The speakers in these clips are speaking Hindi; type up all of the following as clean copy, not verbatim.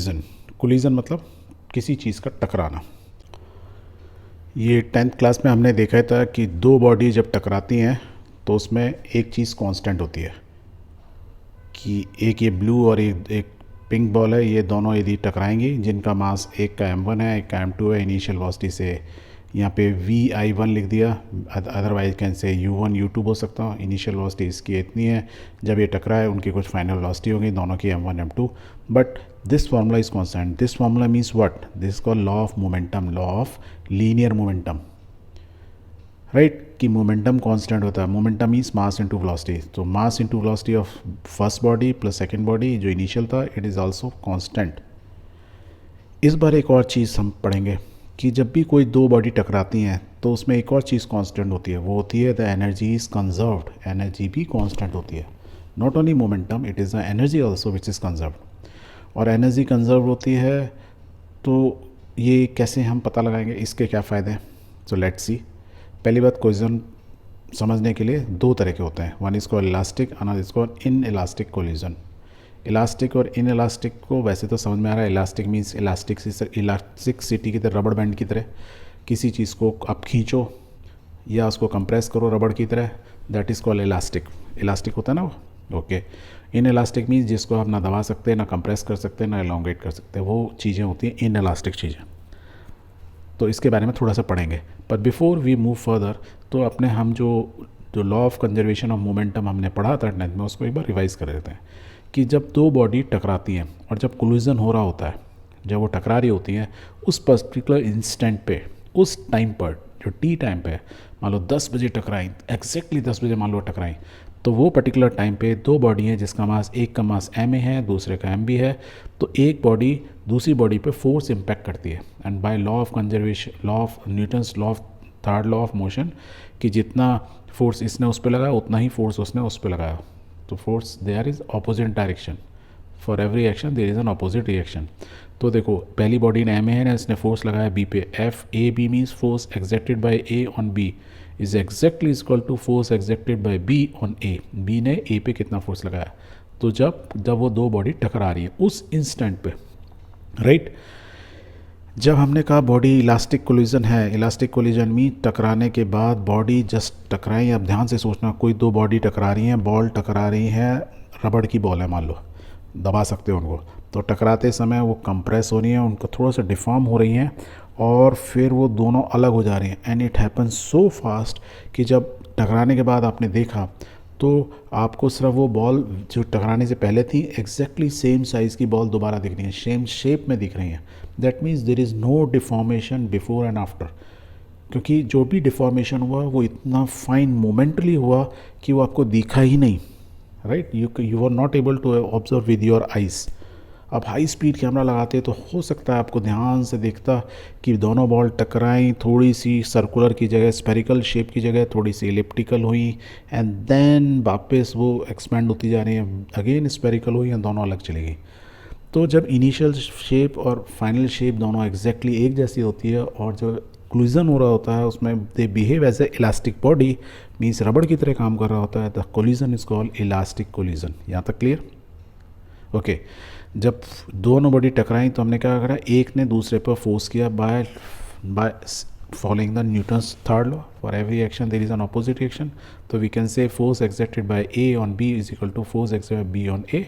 कोलिजन कोलिजन मतलब किसी चीज़ का टकराना। ये 10th क्लास में हमने देखा था कि दो बॉडी जब टकराती हैं तो उसमें एक चीज़ कांस्टेंट होती है कि एक ये ब्लू और एक पिंक बॉल है, ये दोनों यदि टकराएंगी जिनका मास एक का m1 है एक का m2 है, इनिशियल वेलोसिटी से यहाँ पे vi1 लिख दिया, otherwise can say u1 u2 बोल सकता हूँ। इनिशियल वेलोसिटी इसकी इतनी है, जब ये टकराए उनकी कुछ फाइनल वेलोसिटी होगी दोनों की m1 m2, but this formula is constant. This formula means what? This called law of momentum, law of linear momentum, right? कि मोमेंटम कांस्टेंट होता है। Momentum means mass into velocity, तो mass into velocity of first body plus second body जो इनिशियल था, इट इज़ आल्सो कांस्टेंट। इस बार एक और चीज़ हम पढ़ेंगे कि जब भी कोई दो बॉडी टकराती हैं तो उसमें एक और चीज़ कांस्टेंट होती है, वो होती है the energy is conserved. Energy भी कांस्टेंट होती है, not only momentum, it is the energy also which is conserved. और एनर्जी कंजर्व होती है तो ये कैसे हम पता लगाएंगे, इसके क्या फ़ायदे हैं? So let's see. पहली बात, कोलिजन समझने के लिए दो तरह के होते हैं, one is called elastic, another is called in elastic collision. Elastic और इन इलास्टिक को वैसे तो समझ में आ रहा है। इलास्टिक मीन्स इलास्टिसिटी की तरह, रबड़ बैंड की तरह किसी चीज़ को आप खींचो या उसको कंप्रेस करो रबड़ की तरह, that is called elastic. Elastic होता है ना वो, ओके। इन इलास्टिक मीन्स जिसको आप ना दबा सकते, ना कंप्रेस कर सकते, ना एलोंगेट कर सकते, वो चीज़ें होती हैं इन इलास्टिक चीज़ें। तो इसके बारे में थोड़ा सा पढ़ेंगे, पर बिफोर वी मूव फर्दर तो अपने हम जो law of conservation of momentum हमने पढ़ा था 10th में, उसको एक बार रिवाइज कर देते हैं कि जब दो बॉडी टकराती हैं और जब कोलिजन हो रहा होता है, जब वो टकरा रही होती हैं, उस पर्टिकुलर इंस्टेंट पे, उस टाइम पर जो टी टाइम पे, मान लो 10 बजे टकराई, एग्जैक्टली 10 बजे मान लो टकराई, तो वो पर्टिकुलर टाइम पे दो बॉडी हैं जिसका मास, एक का मास ma है दूसरे का mb है, तो एक बॉडी दूसरी बॉडी पे फोर्स इम्पैक्ट करती है। And bye law of conservation, law of Newton's law of third law of motion, कि जितना फोर्स इसने उस पर लगाया उतना ही फोर्स उसने उस पर लगाया, तो force there is opposite direction, for every action there is an opposite reaction. तो देखो पहली बॉडी ने ma है ना, इसने फोर्स लगाया बी पे, F A B means force exerted by A on B is exactly equal to force exerted by B on A. B ने ए पे कितना फोर्स लगाया, तो जब वो दो बॉडी टकरा रही है उस इंस्टेंट पे, राइट? जब हमने कहा बॉडी इलास्टिक कोलिजन है, इलास्टिक कोलिजन में टकराने के बाद बॉडी जस्ट टकराई, अब ध्यान से सोचना, कोई दो बॉडी टकरा रही हैं, बॉल टकरा रही है, रबड़ की बॉल है मान लो, दबा सकते हो उनको, तो टकराते समय वो कंप्रेस हो रही हैं, उनको थोड़ा सा डिफॉर्म हो रही हैं और फिर वो दोनों अलग हो जा रही हैं। And it happens so fast कि जब टकराने के बाद आपने देखा तो आपको सिर्फ वो बॉल जो टकराने से पहले थी एग्जैक्टली सेम साइज़ की बॉल दोबारा दिख रही है, सेम शेप में दिख रही हैं। That means there is no deformation before and after, क्योंकि जो भी डिफॉर्मेशन हुआ वो इतना फाइन मोमेंटली हुआ कि वो आपको दिखा ही नहीं, right? You are not able to observe with your eyes. अब हाई स्पीड कैमरा लगाते तो हो सकता है आपको ध्यान से देखता कि दोनों बॉल टकराई, थोड़ी सी सर्कुलर की जगह स्फेरिकल शेप की जगह थोड़ी सी एलिप्टिकल हुई, एंड देन वापस वो एक्सपेंड होती जा रही हैं, अगेन स्फेरिकल हुई हैं, दोनों अलग चली गई। तो जब इनिशियल शेप और फाइनल शेप दोनों एग्जैक्टली एक जैसी होती है और जो कोलिजन हो रहा होता है उसमें they behave as a elastic body, means रबड़ की तरह काम कर रहा होता है, the collision is called elastic collision. यहाँ तक क्लियर? ओके। जब दोनों बॉडी टकराई तो हमने क्या करा, एक ने दूसरे पर फोर्स किया by following the Newton's third law, for every action there is an opposite reaction, तो we can say force exerted by A on B is equal to force exerted by B on A.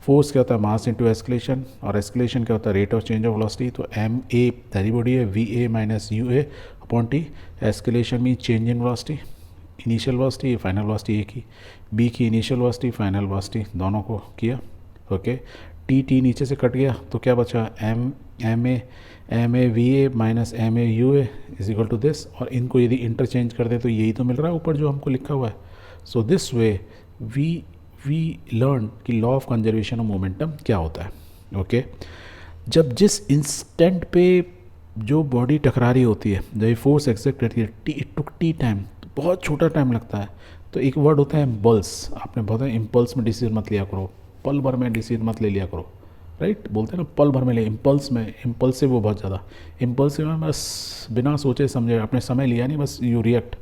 Force क्या होता है? मास इंटू एस्केलेशन, और एस्केलेशन क्या होता है? Rate of change of velocity. तो एम ए पहली बॉडी है, v A minus u a upon t. Acceleration mean change in velocity, initial velocity final velocity एक ही, बी की इनिशियल वेलोसिटी फाइनल वेलोसिटी दोनों को किया, ओके। टी नीचे से कट गया तो क्या बचा? M A V A minus M A U A is equal to this, और इनको यदि इंटरचेंज कर दे तो यही तो मिल रहा है ऊपर जो हमको लिखा हुआ है। So this way we learn कि law of conservation of momentum क्या होता है, ओके। जब जिस इंस्टेंट पे जो बॉडी टकरा रही होती है, जब फोर्स एक्सेप्ट करती है, इट टुक टी टाइम, बहुत छोटा टाइम लगता है, तो एक वर्ड होता है इम्पल्स। आपने बहुत इम्पल्स में डिसीजन मत लिया करो, पल भर में डिसीजन मत ले लिया करो, राइट? बोलते हैं ना पल भर में ले, इम्पल्स में, इम्पल्सिव वो बहुत ज़्यादा, इम्पल्सिव में बस बिना सोचे समझे आपने समय लिया नहीं, बस you react.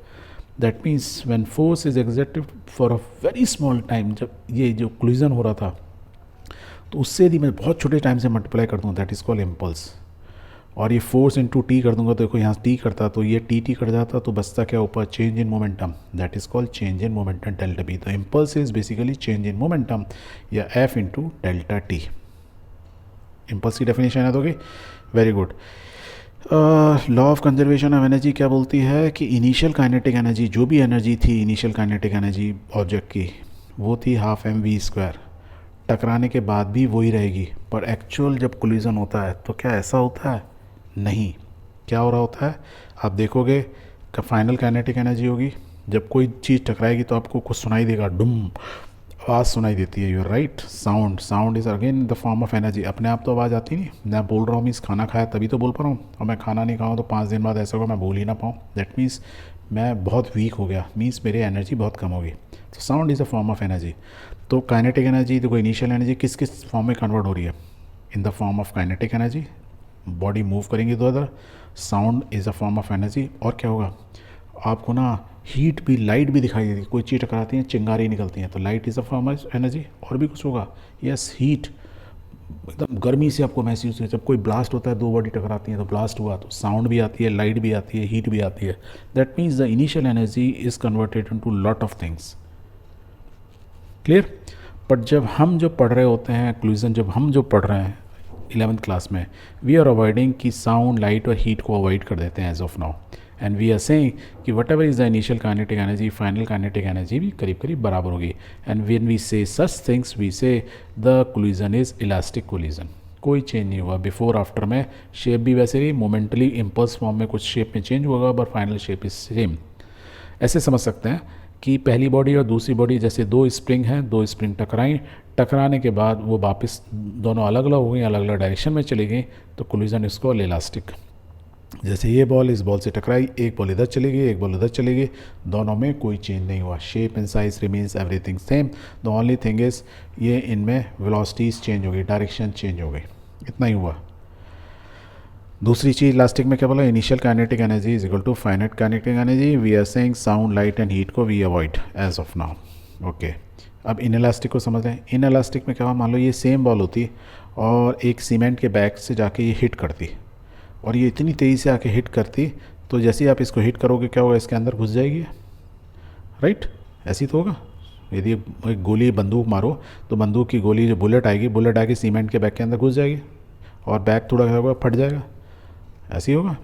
That means when force is exerted for a very small time, जब ये जो कोलिजन हो रहा था तो उससे यदि मैं बहुत छोटे टाइम से मल्टीप्लाई कर दूँ दैट इज़ कॉल्ड इम्पल्स। और ये फोर्स इंटू टी कर दूंगा तो देखो यहाँ टी करता तो ये टी कट जाता तो बचता क्या ऊपर, change in momentum, that is called change in momentum delta b. The impulse is basically change in momentum या F into delta t. Impulse की डेफिनेशन है दोगे, very good. Law of conservation of energy क्या बोलती है कि इनिशियल काइनेटिक एनर्जी, जो भी एनर्जी थी इनिशियल काइनेटिक एनर्जी ऑब्जेक्ट की, वो थी हाफ एम वी स्क्वायर। टकराने के बाद भी वही रहेगी, पर एक्चुअल जब कोलिजन होता है तो क्या ऐसा होता है? नहीं। क्या हो रहा होता है, आप देखोगे कि फाइनल काइनेटिक एनर्जी होगी, जब कोई चीज़ टकराएगी तो आपको कुछ सुनाई देगा, डुम आवाज़ सुनाई देती है, you're right. Sound is again the form of energy. अपने आप तो आवाज़ आती नहीं, मैं बोल रहा हूँ मीन्स खाना खाया तभी तो बोल पा रहा हूँ, और मैं खाना नहीं खाऊँ तो 5 दिन बाद ऐसा होगा मैं बोल ही ना पाऊँ, दैट मीन्स मैं बहुत वीक हो गया, मीन्स मेरी एनर्जी बहुत कम होगी। तो sound is a form of energy. तो काइनेटिक एनर्जी, देखो इनिशियल एनर्जी किस किस फॉर्म में कन्वर्ट हो रही है, in the form of kinetic energy, body move करेंगे तो other. Sound is a form of energy. और क्या होगा, आपको ना हीट भी, लाइट भी दिखाई देती है, कोई चीज़ टकराती है चिंगारी निकलती है तो light is a form of energy. और भी कुछ होगा, यस हीट, एकदम गर्मी से आपको महसूस है, जब कोई ब्लास्ट होता है, दो बॉडी टकराती हैं तो ब्लास्ट हुआ, तो साउंड भी आती है, लाइट भी आती है, हीट भी आती है। That means the initial energy is converted into lot of things. Clear. But जब हम जो पढ़ रहे होते हैं क्लूजन, जब हम जो पढ़ रहे हैं 11th क्लास में, वी आर अवॉइडिंग कि साउंड, लाइट और हीट को अवॉइड कर देते हैं as of now, and we are saying कि whatever is the initial kinetic energy, final kinetic energy भी करीब करीब बराबर होगी। And when we say such things we say the collision is elastic collision. कोई चेंज नहीं हुआ, बिफोर आफ्टर में शेप भी वैसे ही, मोमेंटली इम्पल्स फॉर्म में कुछ शेप में चेंज होगा, but final shape is same. ऐसे समझ सकते हैं कि पहली बॉडी और दूसरी बॉडी, जैसे दो स्प्रिंग हैं, दो स्प्रिंग टकराई, टकराने के बाद वो वापस दोनों अलग अलग हो गई, अलग अलग डायरेक्शन में चली गई, तो कोलिजन इसको इलास्टिक। जैसे ये बॉल इस बॉल से टकराई, एक बॉल इधर चली गई, एक बॉल उधर चली गई, दोनों में कोई चेंज नहीं हुआ, shape and size remains everything same. The only thing is ये इनमें वेलोसिटीज़ चेंज हो गई, डायरेक्शन चेंज हो गई, इतना ही हुआ। दूसरी चीज़ इलास्टिक में क्या बोला, initial kinetic energy is equal to finite kinetic energy. We are saying sound, light and heat को we avoid as of now. Okay, अब इन इलास्टिक को समझ लें। इन इलास्टिक में क्या हुआ, मान लो ये सेम बॉल होती और एक सीमेंट के बैग से जाके ये हिट करती, और ये इतनी तेज़ी से आके हिट करती, तो जैसे ही आप इसको हिट करोगे क्या होगा, इसके अंदर घुस जाएगी, राइट। ऐसी तो होगा। यदि एक गोली, बंदूक मारो तो बंदूक की गोली जो बुलेट आएगी, बुलेट आके सीमेंट के बैग के अंदर घुस जाएगी और बैग थोड़ा क्या होगा, फट जाएगा। ऐसे ही होगा,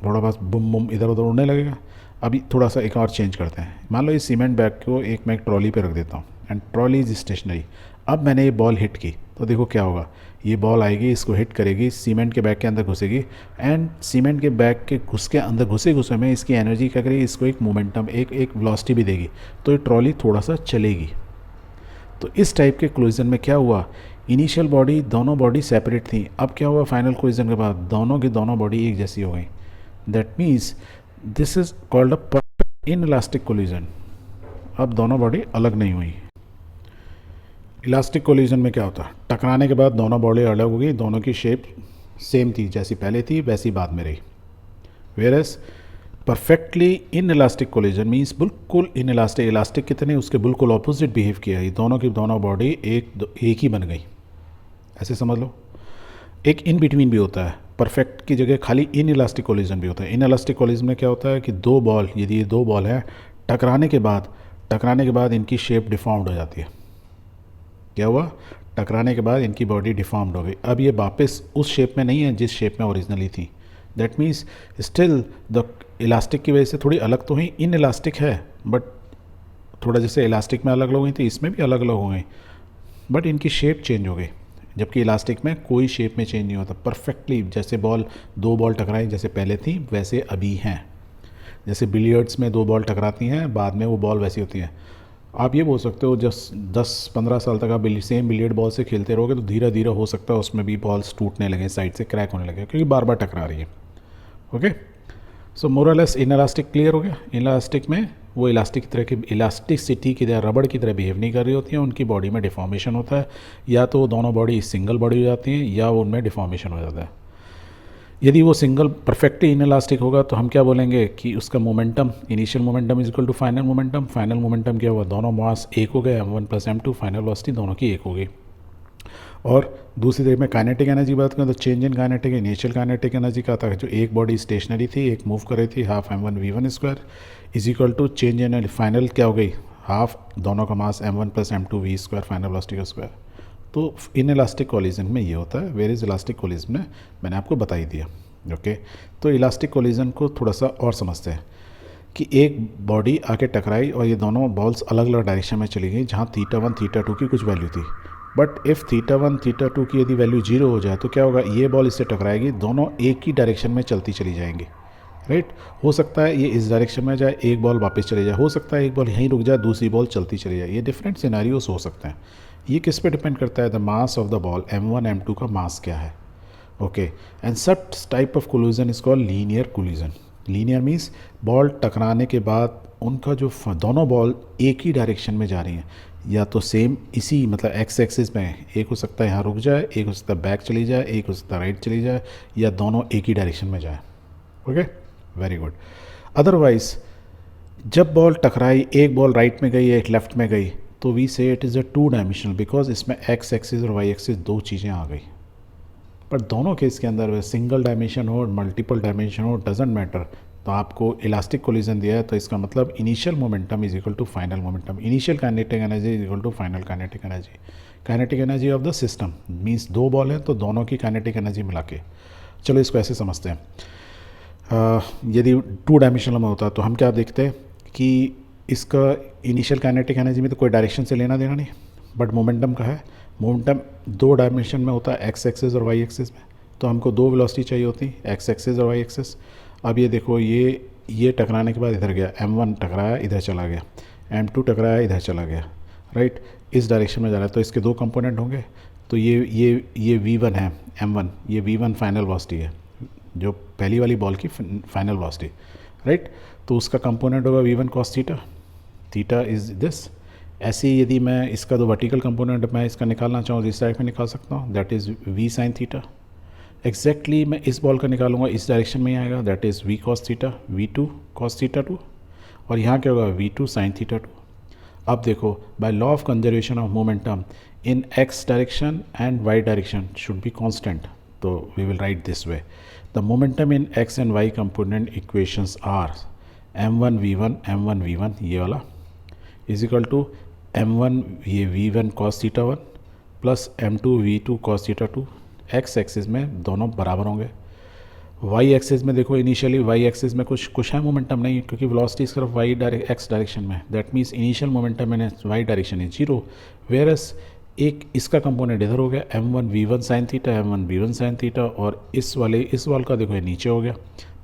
थोड़ा बस बुम बुम इधर उधर उड़ने लगेगा। अभी थोड़ा सा एक और चेंज करते हैं। मान लो इस सीमेंट बैग को मैं एक ट्रॉली पे रख देता हूँ, एंड ट्रॉली इज स्टेशनरी। अब मैंने ये बॉल हिट की तो देखो क्या होगा, ये बॉल आएगी, इसको हिट करेगी, सीमेंट के बैग के अंदर घुसेगी, एंड सीमेंट के बैग के अंदर घुसे में इसकी एनर्जी क्या करेगी, इसको एक मोमेंटम, एक वेलोसिटी भी देगी, तो ये ट्रॉली थोड़ा सा चलेगी। तो इस टाइप के कोलिजन में क्या हुआ, इनिशियल बॉडी, दोनों बॉडी सेपरेट थी, अब क्या हुआ फाइनल कोलिजन के बाद दोनों की दोनों बॉडी एक जैसी हो गई। That means this is called a perfect inelastic collision. अब दोनों बॉडी अलग नहीं हुई। इलास्टिक कोलिजन में क्या होता है, टकराने के बाद दोनों बॉडी अलग हो गई, दोनों की शेप सेम थी, जैसी पहले थी वैसी बाद में रही। Whereas perfectly in elastic collision means बिल्कुल इन इलास्टिक, इलास्टिक कितने, उसके बिल्कुल ऑपोजिट बिहेव किया, ये दोनों की दोनों बॉडी एक ही बन गई, ऐसे समझ लो। एक इन बिटवीन भी होता है, परफेक्ट की जगह खाली इन इलास्टिक कोलिजन भी होता है। इन इलास्टिक कोलिजन में क्या होता है कि दो बॉल, यदि ये दो बॉल है, टकराने के बाद इनकी शेप डिफॉर्म्ड हो जाती है। क्या हुआ, टकराने के बाद इनकी बॉडी डिफॉर्म्ड हो गई, अब ये वापस उस शेप में नहीं है जिस शेप में ओरिजिनली थी। That means still the elastic की वजह से थोड़ी अलग तो ही इन इलास्टिक है, बट थोड़ा जैसे इलास्टिक में अलग अलग हुई थी, इसमें भी अलग अलग हो गई, बट इनकी शेप चेंज हो गई। जबकि इलास्टिक में कोई शेप में चेंज नहीं होता, परफेक्टली जैसे दो बॉल टकराई जैसे पहले थी वैसे अभी हैं। जैसे बिलियर्ड्स में दो बॉल टकराती हैं, बाद में वो बॉल वैसी होती हैं। आप ये बोल सकते हो जब 10-15 साल तक आप सेम बिलियर्ड बॉल से खेलते रहोगे तो धीरे धीरे हो सकता है उसमें भी बॉल्स टूटने लगे, साइड से क्रैक होने लगे, क्योंकि बार बार टकरा रही है। ओके, सो मोरलेस इनइलास्टिक क्लियर हो गया। इलास्टिक में वो इलास्टिक की तरह की, इलास्टिसिटी की तरह, रबड़ की तरह बिहेव नहीं कर रही होती हैं, उनकी बॉडी में डिफॉर्मेशन होता है, या तो दोनों बॉडी सिंगल बॉडी हो जाती हैं या उनमें डिफॉर्मेशन हो जाता है। यदि वो सिंगल परफेक्टली इनइलास्टिक होगा तो हम क्या बोलेंगे कि उसका momentum, initial momentum is equal to final momentum. Final momentum क्या हुआ, दोनों मास एक हो गए, m1 + m2, फाइनल वेलोसिटी दोनों की एक हो गई। और दूसरी तरफ में काइनेटिक एनर्जी बात करें तो change in kinetic initial kinetic energy का था जो एक बॉडी स्टेशनरी थी एक मूव कर रही थी half m1v1 is equal to change in final क्या हो गई हाफ दोनों का mass m1 plus m2v2 final velocity का स्क्वायर। तो इन इलास्टिक कोलिजन में ये होता है, वेयर इज इलास्टिक कोलिजन में मैंने आपको बता ही दिया। ओके, तो इलास्टिक कोलिजन को थोड़ा सा और समझते हैं कि एक बॉडी आके टकराई और ये दोनों बॉल्स अलग अलग डायरेक्शन में चली गई जहाँ θ1 θ2 की कुछ वैल्यू थी, बट इफ़ θ1 θ2 की यदि वैल्यू जीरो हो जाए तो क्या होगा, ये बॉल इससे टकराएगी, दोनों एक ही डायरेक्शन में चलती चली जाएंगी। राइट, हो सकता है ये इस डायरेक्शन में जाए एक बॉल वापस चले जाए, हो सकता है एक बॉल यहीं रुक जाए दूसरी बॉल चलती चली जाए, ये डिफरेंट सिनेरियोस हो सकते हैं। ये किस पे डिपेंड करता है, the mass of the ball m1 m2 का मास क्या है। Okay, and such type of collision is called linear collision. Linear means ball टकराने के बाद उनका जो दोनों बॉल एक ही डायरेक्शन में जा रही हैं, या तो सेम इसी मतलब एक्स एक्सिस में, एक हो सकता है यहाँ रुक जाए, एक हो सकता है बैक चली जाए, एक हो सकता है राइट चली जाए, या दोनों एक ही डायरेक्शन में जाए। Okay, very good. अदरवाइज जब बॉल टकराई, एक बॉल राइट में गई एक लेफ्ट में गई, तो वी से it is a two dimensional because इसमें एक्स एक्सिस और वाई एक्सिस दो चीज़ें आ गई। पर दोनों केस के अंदर सिंगल डायमेंशन हो मल्टीपल डायमेंशन हो डजेंट मैटर, तो आपको इलास्टिक कोलिजन दिया है तो इसका मतलब initial momentum is equal to final momentum, initial kinetic energy is equal to final kinetic energy. Kinetic energy of the system means दो बॉल हैं तो दोनों की काइनेटिक एनर्जी मिला के। चलो इसको ऐसे समझते हैं, यदि टू डायमेंशनल में होता तो हम क्या देखते हैं कि इसका इनिशियल काइनेटिक एनर्जी में तो कोई डायरेक्शन से लेना देना नहीं, बट मोमेंटम का है, मोमेंटम दो डायमेंशन में होता है एक्स एक्सिस और वाई एक्सिस में, तो हमको दो वेलोसिटी चाहिए होती एक्स एक्सिस और वाई एक्सिस। अब ये देखो ये टकराने के बाद इधर गया, m1 टकराया इधर चला गया, m2 टकराया इधर चला गया, राइट, इस डायरेक्शन में जा रहा है, तो इसके दो कंपोनेंट होंगे। तो ये v1 है m1, ये v1 फाइनल वेलोसिटी है जो पहली वाली बॉल की फाइनल वेलोसिटी, राइट, तो उसका कंपोनेंट होगा v1 cos theta is this. ऐसे ही यदि मैं इसका जो वर्टिकल कंपोनेंट मैं इसका निकालना चाहूँ इस साइड में निकाल सकता हूँ, that is v sin theta. Exactly मैं इस बॉल का निकालूंगा इस डायरेक्शन में ही आएगा, that is v cos theta, v2 cos theta 2, और यहाँ क्या होगा v2 sin थीटा 2। अब देखो, by law of conservation of momentum in x direction and y direction should be constant, तो we will write this way, the momentum in x and y component equations are m1 v1 ये वाला इज इक्वल टू m1 ये v1 cos theta 1 plus m2 v2 cos theta 2। X axis में दोनों बराबर होंगे। वाई एक्सिस में देखो, इनिशियली वाई एक्सिस में कुछ है मोमेंटम नहीं, क्योंकि वेलोसिटी इस तरफ वाई एक्स डायरेक्शन में, that means initial momentum in Y direction is zero, whereas एक इसका कंपोनेंट इधर हो गया m1 v1 sin theta, m1 v1 sin theta, और इस बॉल का देखो ये नीचे हो गया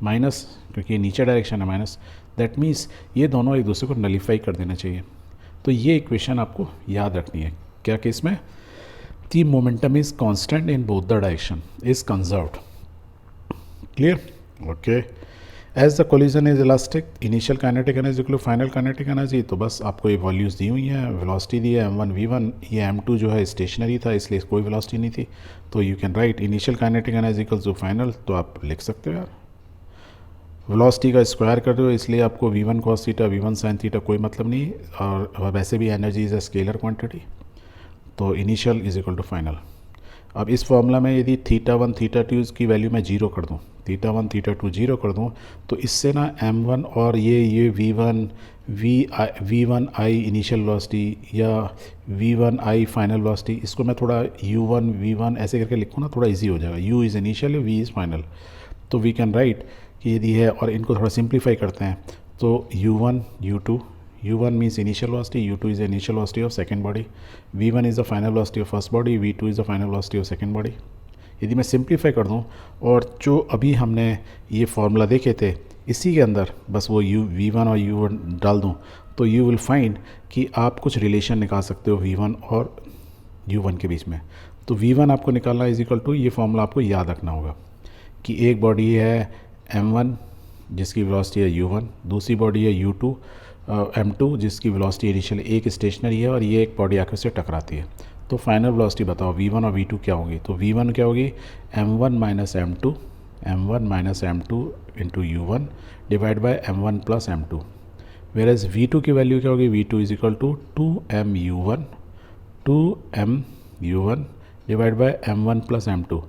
माइनस, क्योंकि ये नीचे डायरेक्शन है माइनस, दैट मीन्स ये दोनों एक दूसरे को नलीफाई कर देना चाहिए। तो ये इक्वेशन आपको याद रखनी है क्या केस में, the momentum is constant in both the direction is conserved. Clear? Okay. As the collision is elastic, initial kinetic energy equal to final kinetic energy, तो बस आपको ये वैल्यूज़ दी हुई हैं, वेलोसिटी दी है m1 v1, ये m2 जो है स्टेशनरी था इसलिए कोई वेलोसिटी नहीं थी, तो you can write initial kinetic energy equals to final, तो आप लिख सकते हो यार, वेलोसिटी का स्क्वायर कर दो इसलिए आपको v1 cos theta v1 sin theta कोई मतलब नहीं, और वैसे भी energy is a scalar quantity, तो initial is equal to final. अब इस फॉर्मूला में यदि θ1 θ2 की वैल्यू मैं जीरो कर दूँ, θ1 θ2 जीरो कर दूँ, तो इससे ना m1 और ये v1 i इनिशियल वेलोसिटी या v1 i फाइनल वेलोसिटी, इसको मैं थोड़ा u1 v1 ऐसे करके लिखूँ ना, थोड़ा इजी हो जाएगा, u is initial v is final, तो वी कैन राइट कि यदि है, और इनको थोड़ा सिंप्लीफाई करते हैं, तो u1 u2, u1 means initial velocity, u2 is the initial velocity of second body, v1 is the final velocity of first body, v2 is the final velocity of second body। यदि मैं सिंप्लीफाई कर दूं और जो अभी हमने ये फार्मूला देखे थे इसी के अंदर बस वो v1 और u1 डाल दूं, तो यू विल फाइंड कि आप कुछ रिलेशन निकाल सकते हो v1 और u1 के बीच में। तो v1 आपको निकालना इज इक्वल टू, ये फार्मूला आपको याद रखना होगा कि एक बॉडी है m1 जिसकी वेलोसिटी है u1, दूसरी बॉडी है u2 m2 जिसकी वेलोसिटी इनिशियल एक स्टेशनरी है, और ये एक बॉडी आकर से टकराती है, तो फाइनल वेलोसिटी बताओ v1 और v2 क्या होगी, तो v1 क्या होगी m1 minus m2 into u1 divide by m1 plus m2, whereas v2 की वैल्यू क्या होगी, v2 is equal to 2m u1 divide by m1 plus m2।